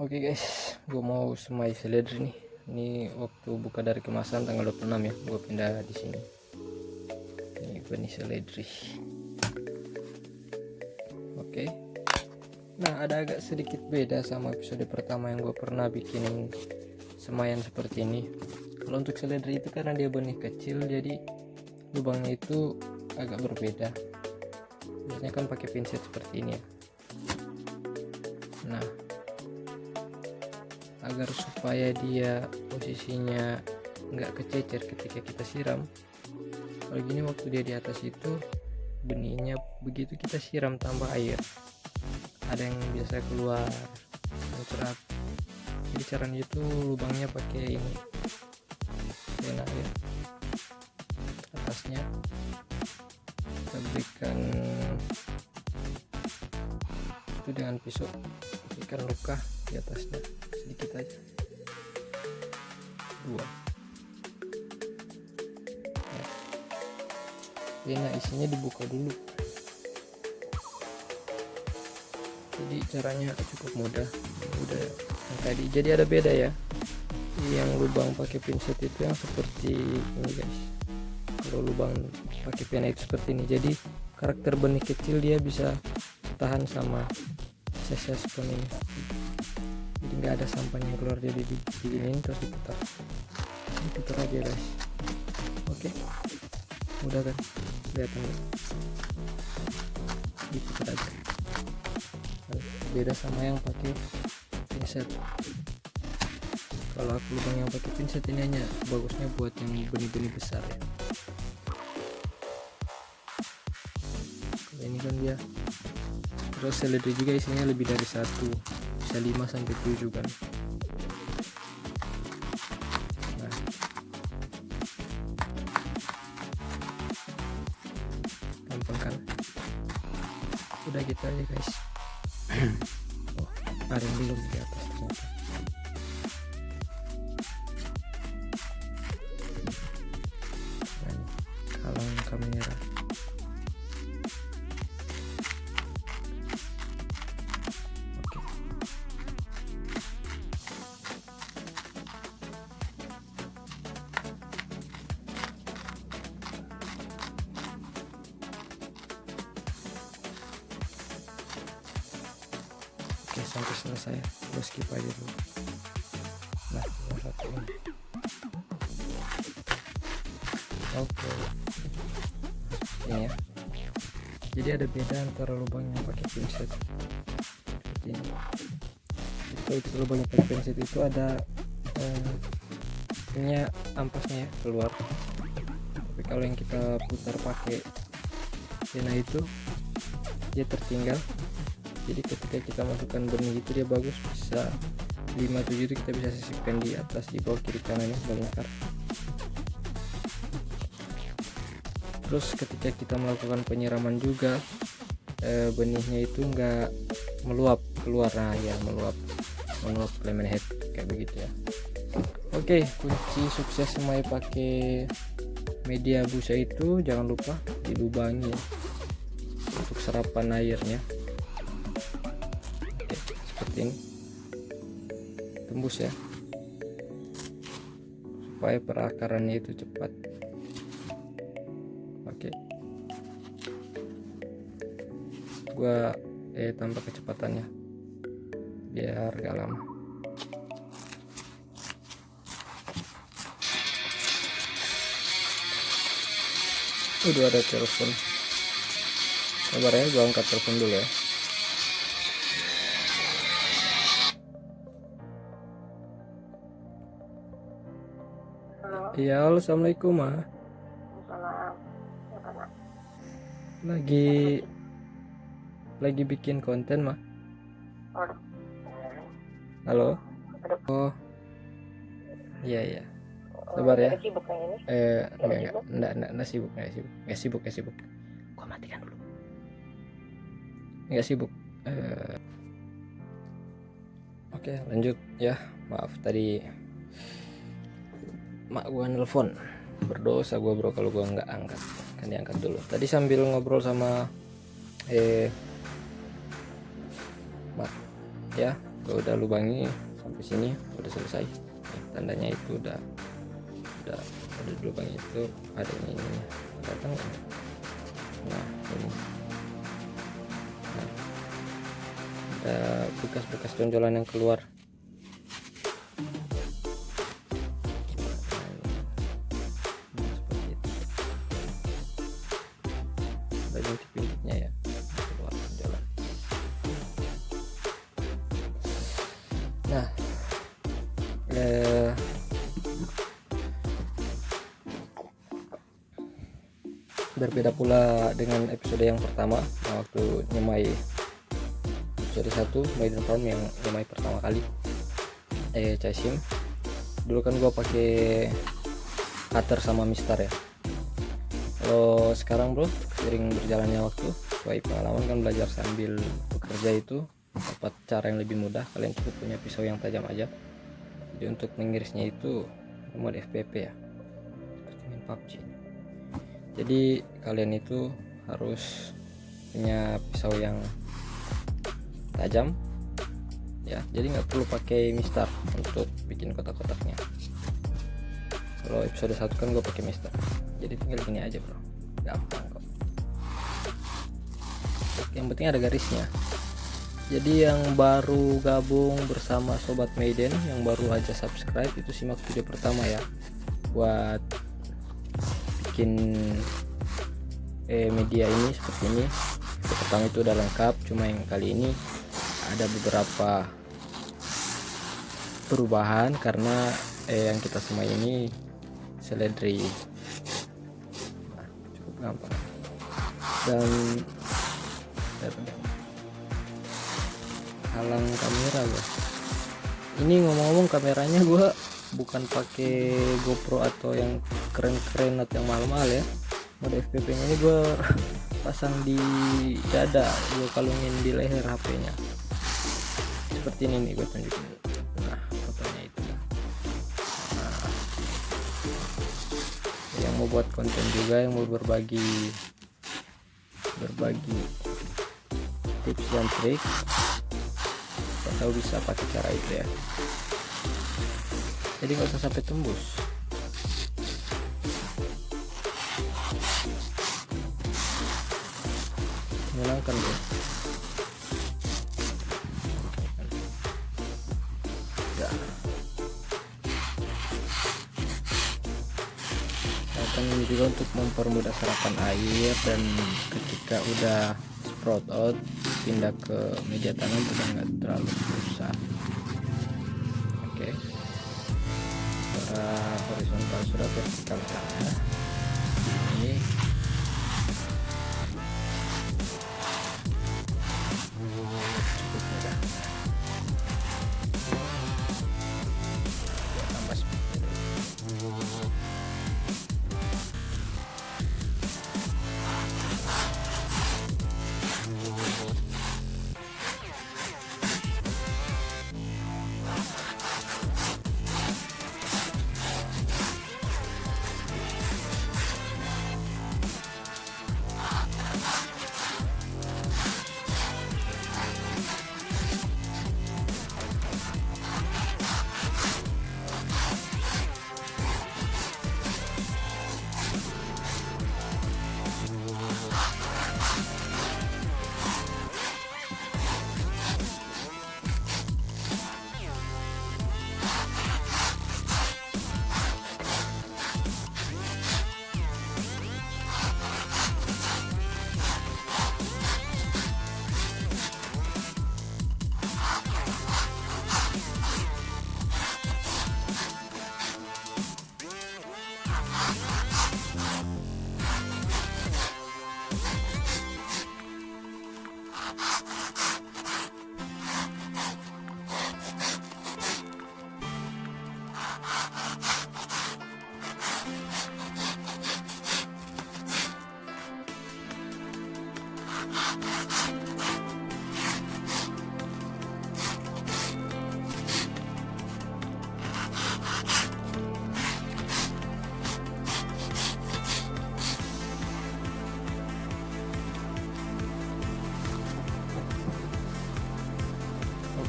Oke guys, gue mau semai seledri nih. Ini waktu buka dari kemasan tanggal 26 ya, gue pindah di sini. Ini benih seledri. Oke. Nah, ada agak sedikit beda sama episode pertama yang gue pernah bikin semaian seperti ini. Kalau untuk seledri itu karena dia benih kecil, jadi lubangnya itu agak berbeda. Biasanya kan pakai pinset seperti ini ya. Nah, agar supaya dia posisinya nggak kececer ketika kita siram, kalau gini waktu dia di atas itu benihnya begitu kita siram tambah air, ada yang biasa keluar muncrat. Jadi caranya itu lubangnya pakai ini pena ya, atasnya kita berikan itu dengan pisau, berikan luka di atasnya sedikit aja, 2 ya. Pena isinya dibuka dulu. Jadi caranya cukup mudah yang tadi. Jadi ada beda ya, yang lubang pakai pinset itu yang seperti ini guys. Kalau lubang pakai pena itu seperti ini, jadi karakter benih kecil dia bisa tahan sama ses pun ini, jadi nggak ada sampahnya yang keluar. Jadi diginiin terus diputar aja guys. Oke, mudah kan, kelihatan ya? Diputar aja. Beda sama yang pakai pinset. Kalau aku lubang yang pakai pinset ini hanya bagusnya buat yang benih-benih besar ya. Kalau ini kan dia, terus seledri juga isinya lebih dari 1, bisa 5-7 kan. Nah, gampang kan, udah gitu aja guys. Oh, ada yang belum di atas ternyata. Nah, halang kamera. Oke. Oke, sampai selesai, gue skip aja dulu. Nah, yang satu ini. Oke, ini ya. Jadi ada beda antara lubang yang pakai pinset seperti ini. Jadi kalau itu lubang yang pakai pinset itu ada punya ampasnya ya, keluar. Tapi kalau yang kita putar pakai pena itu dia tertinggal. Jadi ketika kita masukkan benih itu dia bagus, bisa 5-7 itu kita bisa sisipkan di atas, di bawah, kiri kanan ya, melingkar. Terus ketika kita melakukan penyiraman juga, benihnya itu enggak meluap keluar. Nah ya, meluap lemon head kayak begitu ya. Oke, kunci sukses semai pakai media busa itu jangan lupa dilubangi ya, untuk serapan airnya. Oke, seperti ini, tembus ya, supaya perakarannya itu cepat. Oke, gua tambah kecepatannya biar gak lama. Udah ada telepon, sabar ya, gua angkat telepon dulu ya. Halo. Iya, halo, assalamualaikum ma. Salam. Lagi bikin konten ma. Aduh. Halo. Aduh. Oh iya, sabar ya. Sibuk yang ini. Enggak sibuk. Gua matikan dulu. Enggak sibuk. Oke, lanjut ya. Maaf tadi mak gua nelfon. Berdosa gua bro kalau gua nggak angkat. Kan diangkat dulu. Tadi sambil ngobrol sama mak ya, Kalau udah lubangi sampai sini udah selesai. Tandanya itu udah lubang itu ada ini datang. Nah ini ada bekas-bekas tonjolan yang keluar. Seperti itu. Ada bintik-bintiknya ya, keluar tonjolan. Nah berbeda pula dengan episode yang pertama, waktu nyemai episode 1 Maiden Farm yang nyemai pertama kali Chaisim. Dulu kan gua pakai cutter sama mistar ya. Kalau sekarang bro, sering berjalannya waktu, sesuai pengalaman kan belajar sambil bekerja itu dapat cara yang lebih mudah. Kalian cukup punya pisau yang tajam aja. Jadi untuk mengirisnya itu mode FPP ya, seperti main PUBG. Jadi kalian itu harus punya pisau yang tajam ya, jadi nggak perlu pakai mistar untuk bikin kotak-kotaknya. Kalau episode 1 kan gue pakai mistar, jadi tinggal gini aja bro, gampang kok. Yang penting ada garisnya. Jadi yang baru gabung bersama Sobat Maiden, yang baru aja subscribe, itu simak video pertama ya, buat bikin media ini seperti ini. Video pertama itu udah lengkap, cuma yang kali ini ada beberapa perubahan karena yang kita semai ini seledri. Nah, cukup gampang dan halang kamera guys. Ini ngomong-ngomong, kameranya gua bukan pakai GoPro atau yang keren-keren atau yang mahal-mahal ya. Mode FPP nya ini gue pasang di dada, gue kalungin di leher HP-nya seperti ini nih, gue tunjukin. Nah fotonya itu. Nah, yang mau buat konten juga, yang mau berbagi tips dan trik, atau bisa pakai cara itu ya, jadi nggak usah sampai tembus. Menyenangkan ya. Akan ini juga untuk mempermudah serapan air, dan ketika udah sprout out pindah ke media tanam udah nggak terlalu susah. Oke. Secara horizontal sudah, vertikal saja. Ini cukup mudah. Ya, tambah speed dulu.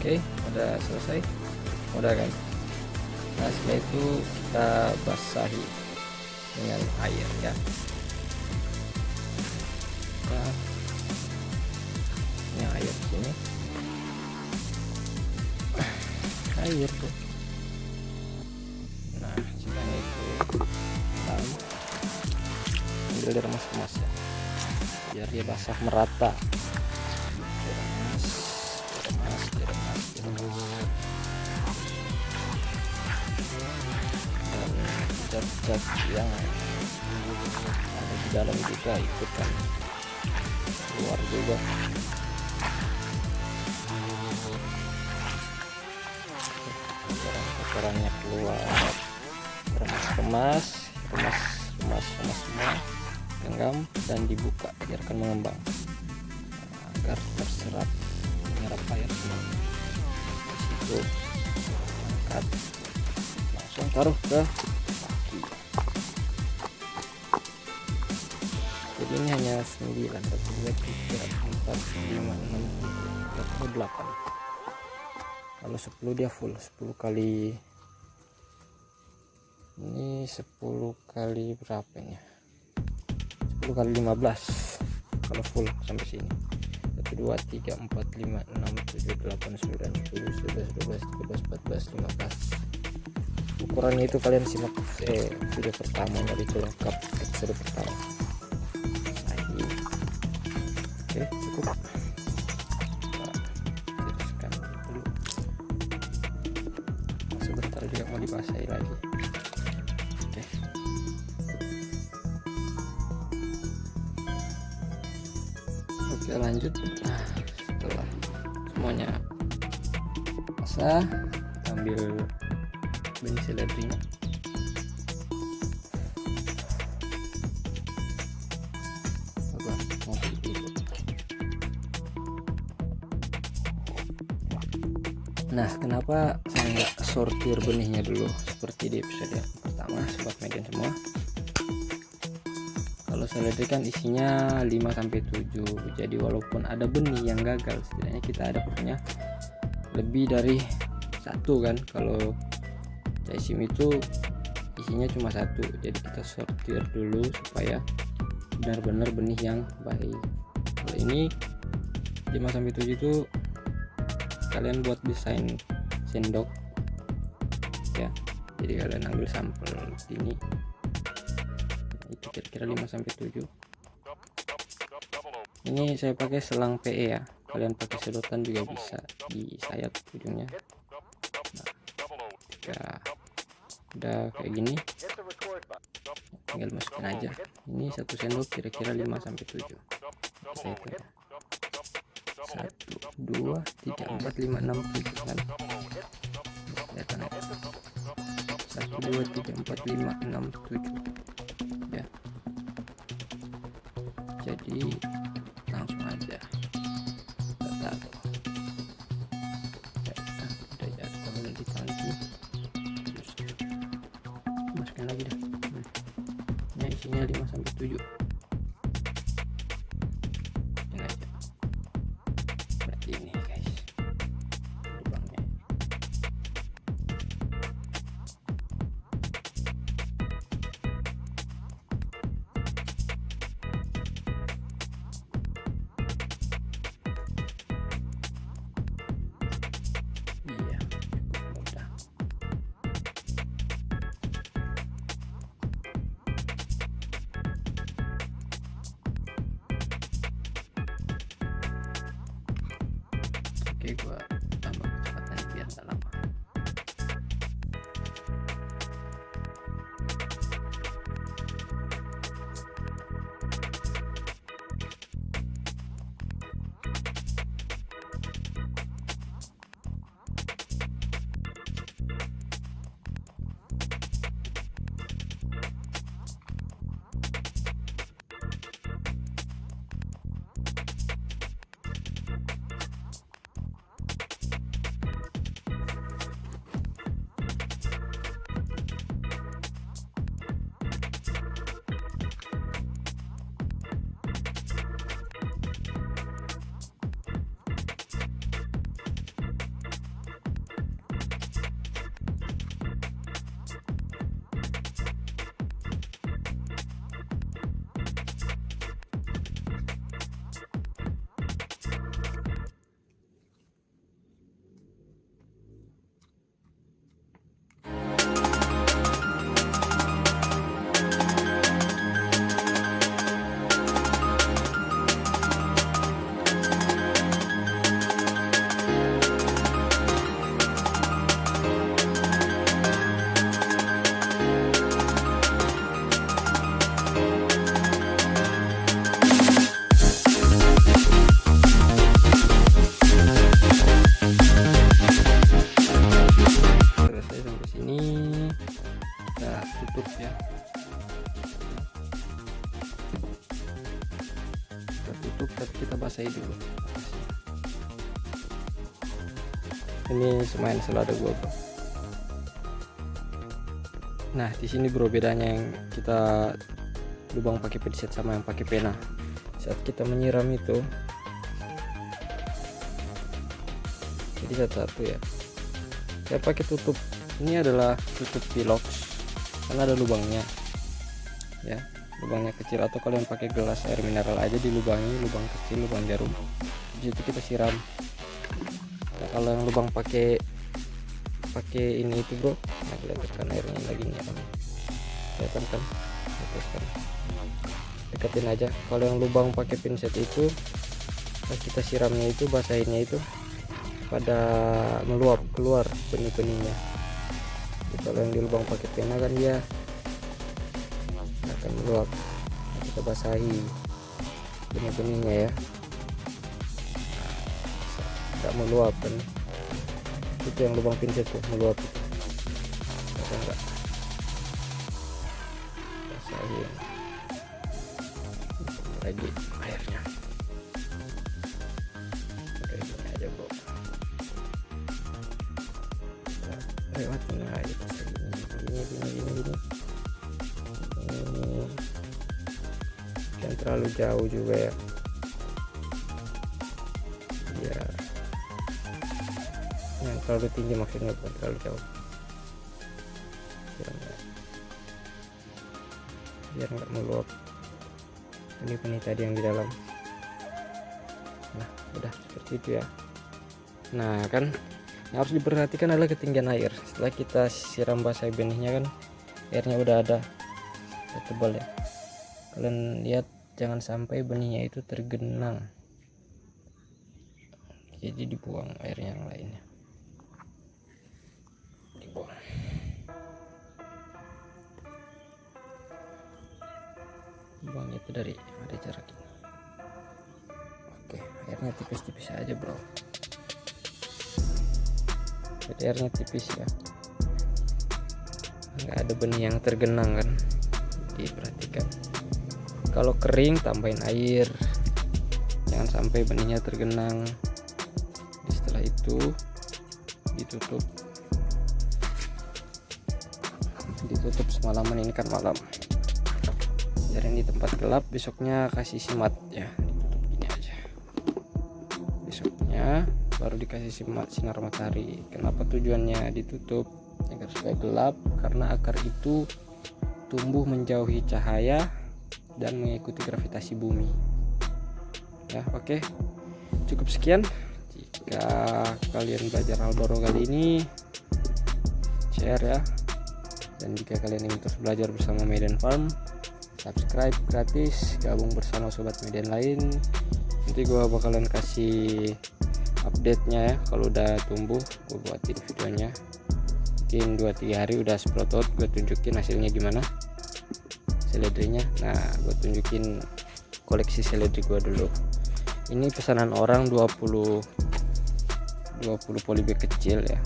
Oke, udah selesai, udah kan. Nah setelah itu kita basahi dengan air ya. Kita ini air sini, air tuh. Nah setelah itu kita ambil diremas-remas ya, biar dia basah merata. Diremas dan zat-zat yang ada di dalam juga ikutan keluar juga. Kotorannya keluar, remas semua, genggam dan dibuka, biarkan mengembang agar terserap menyerap air semua. Di situ angkat, langsung taruh ke aki. Jadi ini hanya 9, 1, 2, 3, 4, 5, 6, 7, 8. Kalau 10 dia full, 10 kali ini 10 kali berapa ini? 10 kali 15 kalau full sampai sini. 1, 2, 3, 4, 5, 6, 7, 8, 9, 10, 11, 12, 13, 14, 15. Ukurannya itu kalian simak video pertama dari lengkap episode pertama. Nah, ini. Oke, cukup. Tiriskan dulu. Sebentar juga mau dibasahi lagi. Oke, lanjut. Nah, setelah semuanya basah, ambil benih seledrinya. Nah, kenapa saya nggak sortir benihnya dulu seperti di episode pertama, sobat median semua? Kalau seledri kan isinya 5-7, jadi walaupun ada benih yang gagal, setidaknya kita ada punya lebih dari satu kan. Kalau jaisim itu isinya cuma satu, jadi kita sortir dulu supaya benar-benar benih yang baik. Kalau ini 5-7 itu kalian buat desain sendok ya, jadi kalian ambil sampel ini. Itu kira-kira 5-7. Ini saya pakai selang PE ya, kalian pakai sedotan juga bisa di sayap ujungnya. Nah, ketika udah kayak gini tinggal masukin aja. Ini 1 sendok kira-kira 5-7. Saya hitung ya. 1, 2, 3, 4, 5, 6, 7 kan. Kelihatan ya. 1, 2, 3, 4, 5, 6, 7 ya. Jadi langsung aja kita taruh ya, udah jatuh di tangki, masukin lagi deh. Ini isinya 5-7. Ini aja seperti ini guys lubangnya. Iya, cukup mudah. Oke, gua tambah kecepatan biar nggak lama. Ini semain selada gua, bro. Nah, di sini bro bedanya yang kita lubang pakai pinset sama yang pakai pena. Saat kita menyiram itu, jadi satu-satu ya. Saya pakai tutup. Ini adalah tutup pilox karena ada lubangnya. Ya, lubangnya kecil, atau kalian pakai gelas air mineral aja dilubangi, lubang kecil, lubang jarum. Di situ kita siram. Nah, kalau yang lubang pakai ini itu bro, nah kelihatan kan airnya lagi nyiram, kelihatan kan, deketin aja. Kalau yang lubang pakai pinset itu pas kita siramnya itu, basahinnya itu pada meluap keluar benih-benihnya. Kalau yang di lubang pakai pena kan dia akan meluap. Nah, kita basahi benih-benihnya ya, nggak meluap kan. Itu yang lubang pinset tuh meluap itu. Ada enggak? Basahin lagi airnya. Oke, gini aja bro. Lewatin aja pas gini. Jangan terlalu jauh juga ya. Ya. Yang terlalu tinggi maksudnya, bukan terlalu jauh. Biar nggak meluap benih-benih tadi yang di dalam. Nah, udah seperti itu ya. Nah kan, yang harus diperhatikan adalah ketinggian air. Setelah kita siram basah benihnya kan, airnya udah ada tebal ya. Kalian lihat, jangan sampai benihnya itu tergenang, jadi dibuang airnya yang lainnya. Buang itu dari ada jarak ini. Oke, airnya tipis-tipis aja bro. Jadi airnya tipis ya, nggak ada benih yang tergenang kan. Diperhatikan, kalau kering tambahin air, jangan sampai benihnya tergenang. Setelah itu ditutup semalaman. Ini kan malam, biarin di tempat gelap. Besoknya kasih simat ya, ditutup gini aja. Besoknya baru dikasih sinar matahari. Kenapa tujuannya ditutup? Agar supaya gelap, karena akar itu tumbuh menjauhi cahaya dan mengikuti gravitasi bumi ya. Oke, cukup sekian. Jika kalian belajar hal baru kali ini, share ya. Dan jika kalian ingin terus belajar bersama Medan Farm, subscribe gratis, gabung bersama sobat Medan lain. Nanti gua bakalan kasih update-nya ya. Kalau udah tumbuh, gua buatin videonya. Mungkin 2-3 hari udah sprout, gue tunjukin hasilnya gimana seledrinya. Nah, gue tunjukin koleksi seledri gue dulu. Ini pesanan orang 20 polybag kecil ya.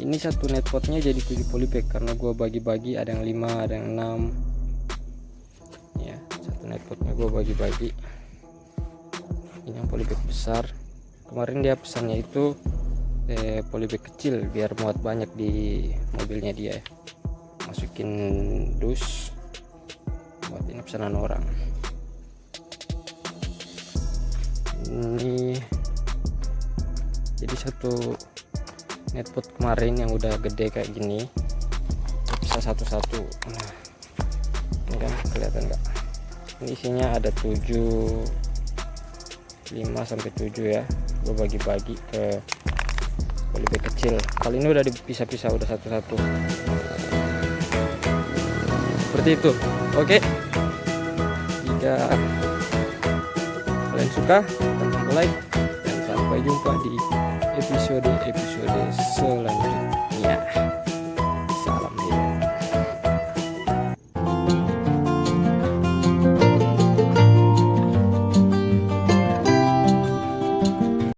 Ini satu netpotnya jadi 7 polybag karena gue bagi-bagi, ada yang 5, ada yang 6 ya. Satu netpotnya gue bagi-bagi. Ini yang polybag besar. Kemarin dia pesannya itu polybag kecil biar muat banyak di mobilnya dia ya. Masukin dus buat ini pesanan orang. Ini jadi satu netpot kemarin yang udah gede kayak gini bisa satu-satu. Nah, ini kan kelihatan nggak? Ini isinya ada 5 sampai 7 ya. Gue bagi-bagi ke polybag kecil. Kali ini udah dipisah-pisah, udah satu-satu seperti itu. Oke, jika kalian suka, tekan like dan sampai jumpa di episode selanjutnya.